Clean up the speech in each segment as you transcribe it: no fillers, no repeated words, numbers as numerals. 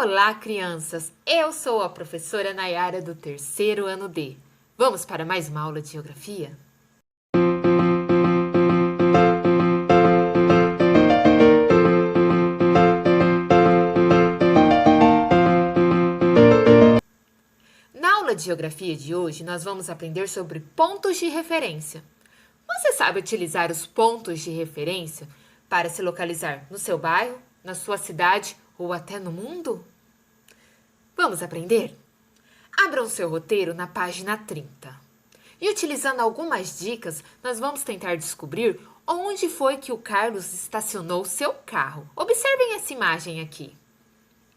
Olá, crianças! Eu sou a professora Nayara do terceiro ano D. Vamos para mais uma aula de geografia? Na aula de geografia de hoje, nós vamos aprender sobre pontos de referência. Você sabe utilizar os pontos de referência para se localizar no seu bairro, na sua cidade ou até no mundo? Vamos aprender? Abra o seu roteiro na página 30. E utilizando algumas dicas, nós vamos tentar descobrir onde foi que o Carlos estacionou seu carro. Observem essa imagem aqui.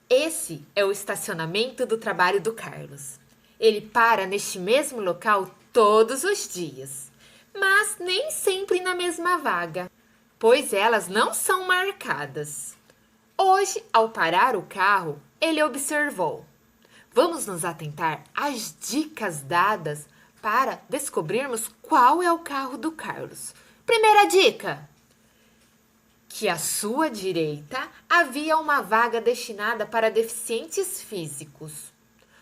Esse é o estacionamento do trabalho do Carlos. Ele para neste mesmo local todos os dias, mas nem sempre na mesma vaga, pois elas não são marcadas. Hoje, ao parar o carro, ele observou. Vamos nos atentar às dicas dadas para descobrirmos qual é o carro do Carlos. Primeira dica: que à sua direita havia uma vaga destinada para deficientes físicos.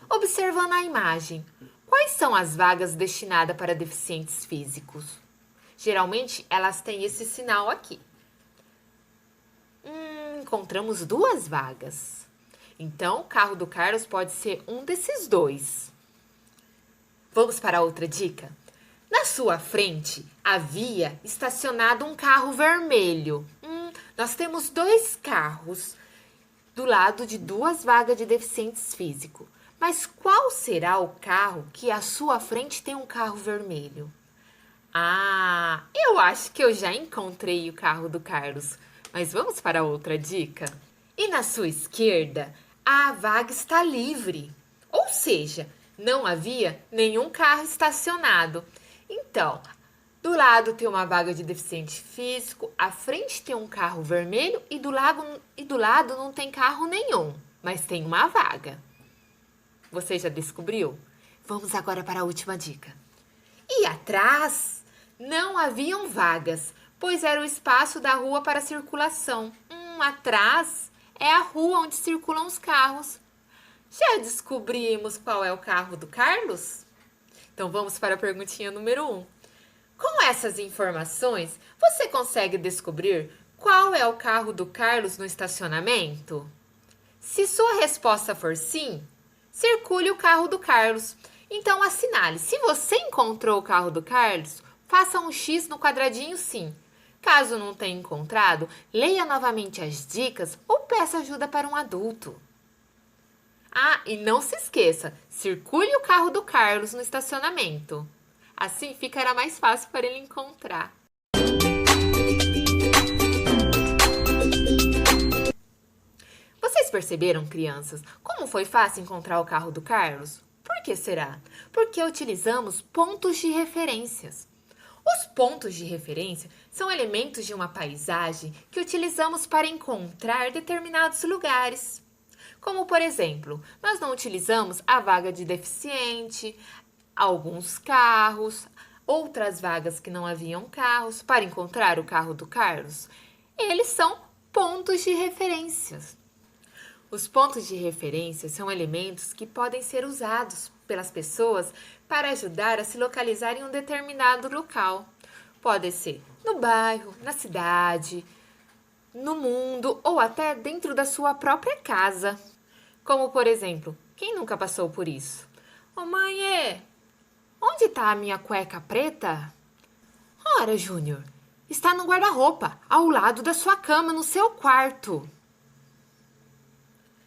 Observando a imagem, quais são as vagas destinadas para deficientes físicos? Geralmente, elas têm esse sinal aqui. Encontramos duas vagas. Então, o carro do Carlos pode ser um desses dois. Vamos para outra dica? Na sua frente, havia estacionado um carro vermelho. Nós temos dois carros do lado de duas vagas de deficientes físicos. Mas qual será o carro que à sua frente tem um carro vermelho? Eu acho que eu já encontrei o carro do Carlos. Mas vamos para outra dica? E na sua esquerda, a vaga está livre. Ou seja, não havia nenhum carro estacionado. Então, do lado tem uma vaga de deficiente físico, à frente tem um carro vermelho e do lado não tem carro nenhum, mas tem uma vaga. Você já descobriu? Vamos agora para a última dica. E atrás não haviam vagas, pois era o espaço da rua para circulação. Atrás é a rua onde circulam os carros. Já descobrimos qual é o carro do Carlos? Então vamos para a perguntinha número 1. Com essas informações, você consegue descobrir qual é o carro do Carlos no estacionamento? Se sua resposta for sim, circule o carro do Carlos. Então assinale. Se você encontrou o carro do Carlos, faça um X no quadradinho sim. Caso não tenha encontrado, leia novamente as dicas ou peça ajuda para um adulto. E não se esqueça, circule o carro do Carlos no estacionamento. Assim ficará mais fácil para ele encontrar. Vocês perceberam, crianças, como foi fácil encontrar o carro do Carlos? Por que será? Porque utilizamos pontos de referências. Os pontos de referência são elementos de uma paisagem que utilizamos para encontrar determinados lugares. Como, por exemplo, nós não utilizamos a vaga de deficiente, alguns carros, outras vagas que não haviam carros para encontrar o carro do Carlos. Eles são pontos de referências. Os pontos de referência são elementos que podem ser usados pelas pessoas para ajudar a se localizar em um determinado local. Pode ser no bairro, na cidade, no mundo ou até dentro da sua própria casa. Como, por exemplo, quem nunca passou por isso? Mãe, onde está a minha cueca preta? Ora, Júnior, está no guarda-roupa, ao lado da sua cama, no seu quarto.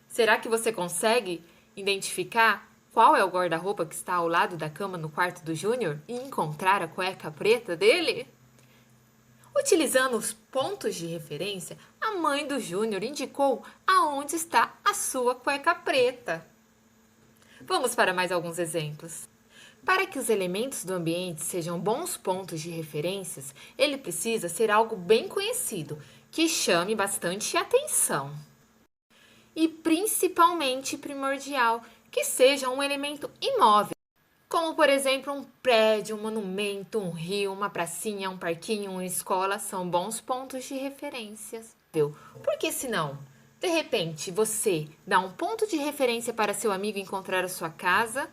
Será que você consegue identificar qual é o guarda-roupa que está ao lado da cama no quarto do Júnior e encontrar a cueca preta dele? Utilizando os pontos de referência, a mãe do Júnior indicou aonde está a sua cueca preta. Vamos para mais alguns exemplos. Para que os elementos do ambiente sejam bons pontos de referências, ele precisa ser algo bem conhecido, que chame bastante atenção. E principalmente primordial, que seja um elemento imóvel, como por exemplo um prédio, um monumento, um rio, uma pracinha, um parquinho, uma escola, são bons pontos de referências. Porque senão, De repente, você dá um ponto de referência para seu amigo encontrar a sua casa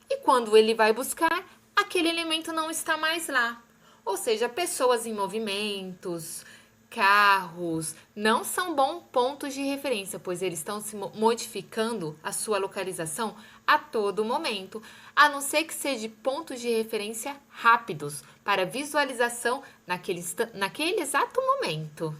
e quando ele vai buscar, aquele elemento não está mais lá. Ou seja, pessoas em movimentos, carros, não são bons pontos de referência, pois eles estão se modificando a sua localização a todo momento, a não ser que seja pontos de referência rápidos para visualização naquele exato momento.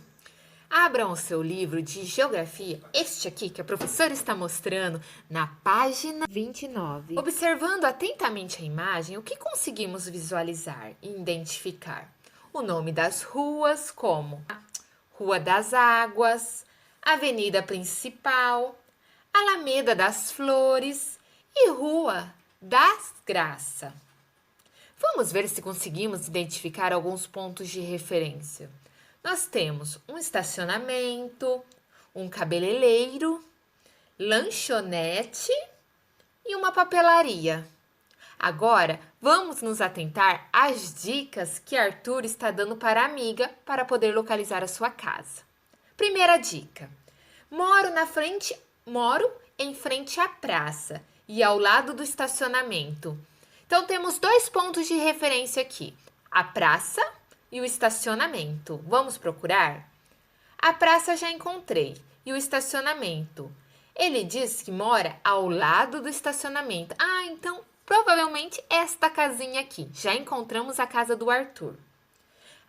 Abram o seu livro de geografia, este aqui que a professora está mostrando, na página 29. Observando atentamente a imagem, o que conseguimos visualizar e identificar? O nome das ruas, como Rua das Águas, Avenida Principal, Alameda das Flores e Rua das Graças. Vamos ver se conseguimos identificar alguns pontos de referência. Nós temos um estacionamento, um cabeleireiro, lanchonete e uma papelaria. Agora, vamos nos atentar às dicas que Arthur está dando para a amiga para poder localizar a sua casa. Primeira dica: moro em frente à praça e ao lado do estacionamento. Então, temos 2 pontos de referência aqui: a praça e o estacionamento. Vamos procurar? A praça já encontrei. E o estacionamento? Ele diz que mora ao lado do estacionamento. Ah, então provavelmente esta casinha aqui. Já encontramos a casa do Arthur.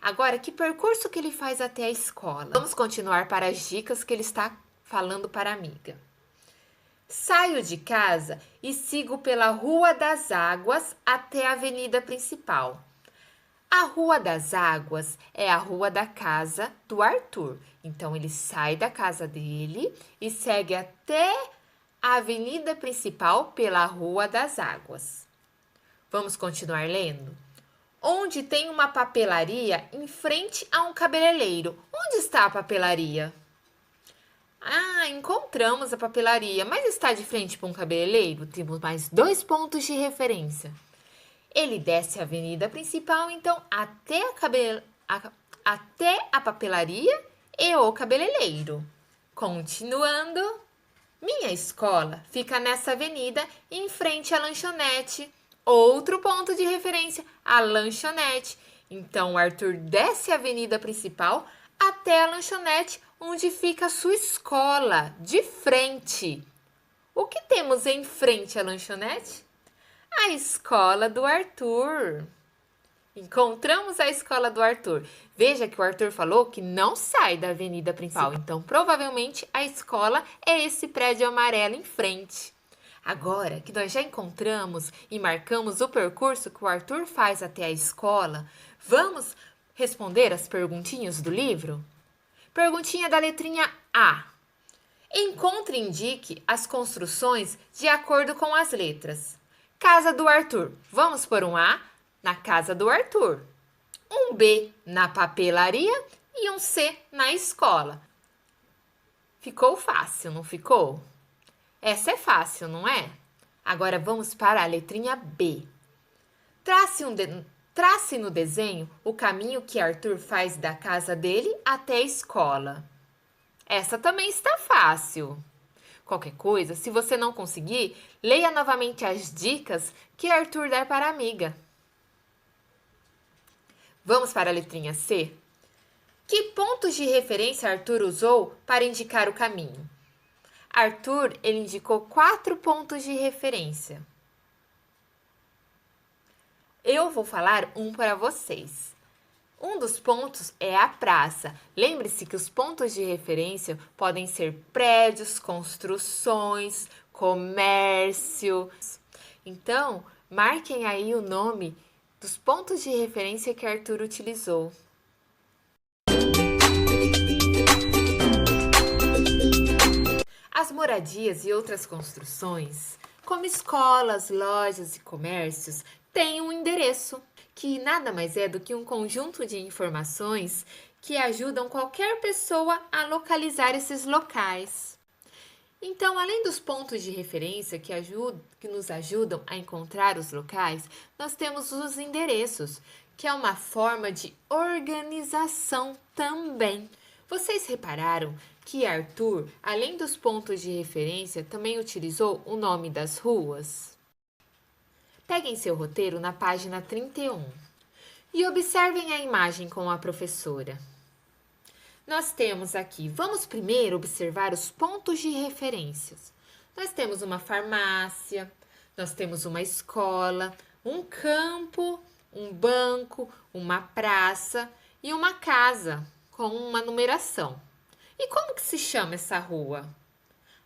Agora, que percurso que ele faz até a escola? Vamos continuar para as dicas que ele está falando para a amiga. Saio de casa e sigo pela Rua das Águas até a Avenida Principal. A Rua das Águas é a rua da casa do Arthur. Então, ele sai da casa dele e segue até a avenida principal pela Rua das Águas. Vamos continuar lendo? Onde tem uma papelaria em frente a um cabeleireiro. Onde está a papelaria? Ah, encontramos a papelaria, mas está de frente para um cabeleireiro? Temos mais 2 pontos de referência. Ele desce a avenida principal, então, até a papelaria e o cabeleireiro. Continuando, minha escola fica nessa avenida em frente à lanchonete. Outro ponto de referência, a lanchonete. Então, o Arthur desce a avenida principal até a lanchonete, onde fica a sua escola, de frente. O que temos em frente à lanchonete? A escola do Arthur. Encontramos a escola do Arthur. Veja que o Arthur falou que não sai da avenida principal. Então, provavelmente, a escola é esse prédio amarelo em frente. Agora que nós já encontramos e marcamos o percurso que o Arthur faz até a escola, vamos responder as perguntinhas do livro? Perguntinha da letrinha A. Encontre e indique as construções de acordo com as letras. Casa do Arthur. Vamos por um A na casa do Arthur. Um B na papelaria e um C na escola. Ficou fácil, não ficou? Essa é fácil, não é? Agora vamos para a letrinha B. Trace no desenho o caminho que Arthur faz da casa dele até a escola. Essa também está fácil. Qualquer coisa, se você não conseguir, leia novamente as dicas que Arthur der para a amiga. Vamos para a letrinha C? Que pontos de referência Arthur usou para indicar o caminho? Arthur, ele indicou 4 pontos de referência. Eu vou falar um para vocês. Um dos pontos é a praça. Lembre-se que os pontos de referência podem ser prédios, construções, comércio. Então, marquem aí o nome dos pontos de referência que Arthur utilizou. As moradias e outras construções, como escolas, lojas e comércios, têm um endereço, que nada mais é do que um conjunto de informações que ajudam qualquer pessoa a localizar esses locais. Então, além dos pontos de referência que nos ajudam a encontrar os locais, nós temos os endereços, que é uma forma de organização também. Vocês repararam que Arthur, além dos pontos de referência, também utilizou o nome das ruas? Peguem seu roteiro na página 31 e observem a imagem com a professora. Nós temos aqui, vamos primeiro observar os pontos de referências. Nós temos uma farmácia, nós temos uma escola, um campo, um banco, uma praça e uma casa com uma numeração. E como que se chama essa rua?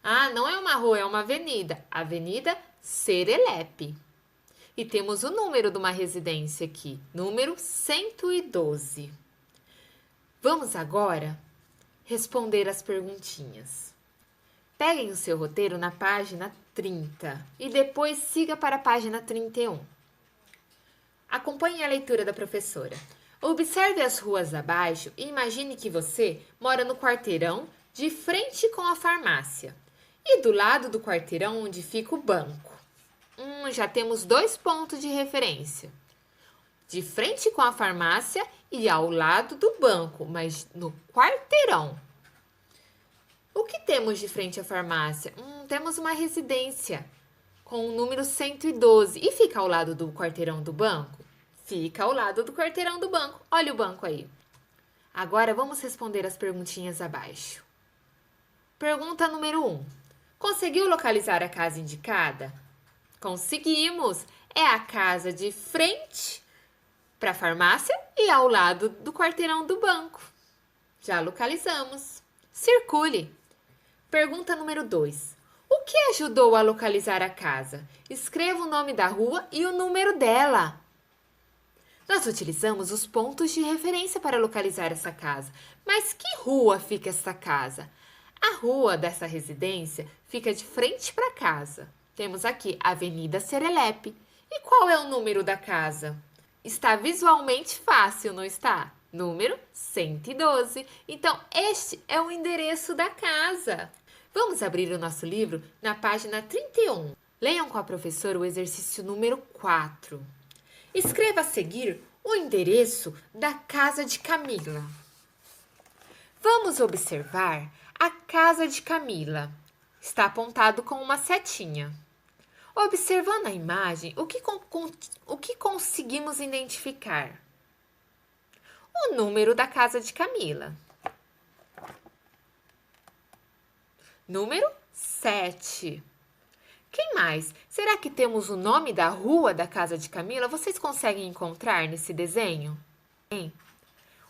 Ah, não é uma rua, é uma avenida. Avenida Serelepe. E temos o número de uma residência aqui, número 112. Vamos agora responder as perguntinhas. Peguem o seu roteiro na página 30 e depois siga para a página 31. Acompanhe a leitura da professora. Observe as ruas abaixo e imagine que você mora no quarteirão de frente com a farmácia e do lado do quarteirão onde fica o banco. Já temos 2 pontos de referência. De frente com a farmácia e ao lado do banco, mas no quarteirão. O que temos de frente à farmácia? Temos uma residência com o número 112. E fica ao lado do quarteirão do banco? Fica ao lado do quarteirão do banco. Olha o banco aí. Agora vamos responder as perguntinhas abaixo. Pergunta número 1. Conseguiu localizar a casa indicada? Conseguimos! É a casa de frente para a farmácia e ao lado do quarteirão do banco. Já localizamos. Circule. Pergunta número 2. O que ajudou a localizar a casa? Escreva o nome da rua e o número dela. Nós utilizamos os pontos de referência para localizar essa casa. Mas que rua fica essa casa? A rua dessa residência fica de frente para a casa. Temos aqui Avenida Serelepe. E qual é o número da casa? Está visualmente fácil, não está? Número 112. Então, este é o endereço da casa. Vamos abrir o nosso livro na página 31. Leiam com a professora o exercício número 4. Escreva a seguir o endereço da casa de Camila. Vamos observar a casa de Camila. Está apontado com uma setinha. Observando a imagem, o que conseguimos identificar? O número da casa de Camila. Número 7. Quem mais? Será que temos o nome da rua da casa de Camila? Vocês conseguem encontrar nesse desenho? Hein?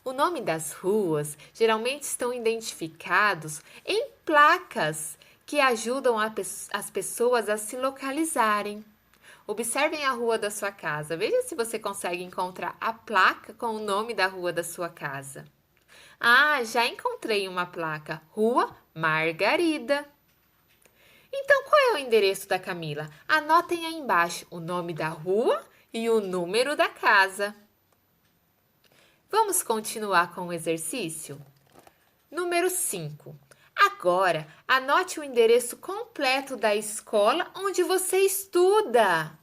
O nome das ruas geralmente estão identificados em placas que ajudam as pessoas a se localizarem. Observem a rua da sua casa. Veja se você consegue encontrar a placa com o nome da rua da sua casa. Ah, já encontrei uma placa. Rua Margarida. Então, qual é o endereço da Camila? Anotem aí embaixo o nome da rua e o número da casa. Vamos continuar com o exercício? Número 5. Agora, anote o endereço completo da escola onde você estuda.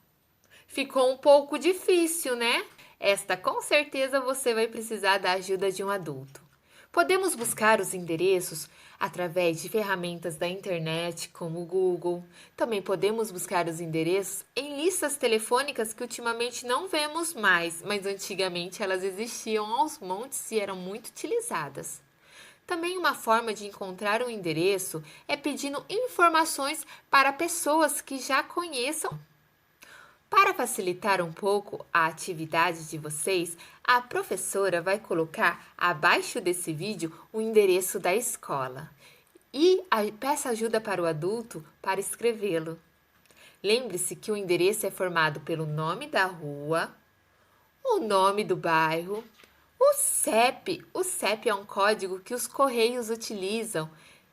Ficou um pouco difícil, né? Esta com certeza você vai precisar da ajuda de um adulto. Podemos buscar os endereços através de ferramentas da internet, como o Google. Também podemos buscar os endereços em listas telefônicas que ultimamente não vemos mais, mas antigamente elas existiam aos montes e eram muito utilizadas. Também uma forma de encontrar um endereço é pedindo informações para pessoas que já conheçam. Para facilitar um pouco a atividade de vocês, a professora vai colocar abaixo desse vídeo o endereço da escola e peça ajuda para o adulto para escrevê-lo. Lembre-se que o endereço é formado pelo nome da rua, o nome do bairro, o CEP. O CEP é um código que os correios utilizam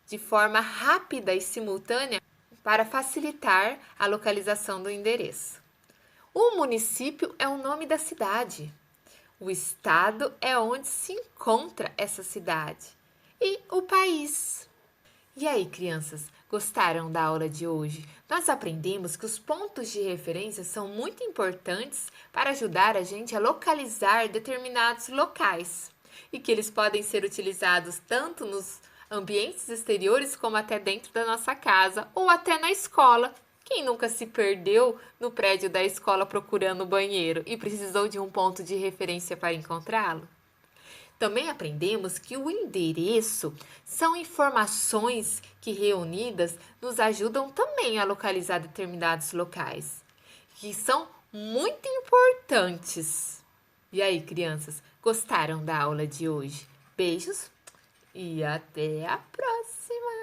de forma rápida e simultânea para facilitar a localização do endereço. O município é o nome da cidade. O estado é onde se encontra essa cidade. E o país. E aí, crianças, gostaram da aula de hoje? Nós aprendemos que os pontos de referência são muito importantes para ajudar a gente a localizar determinados locais. e que eles podem ser utilizados tanto nos ambientes exteriores como até dentro da nossa casa ou até na escola. Quem nunca se perdeu no prédio da escola procurando o banheiro e precisou de um ponto de referência para encontrá-lo? Também aprendemos que o endereço são informações que reunidas nos ajudam também a localizar determinados locais, que são muito importantes. E aí, crianças, gostaram da aula de hoje? Beijos e até a próxima!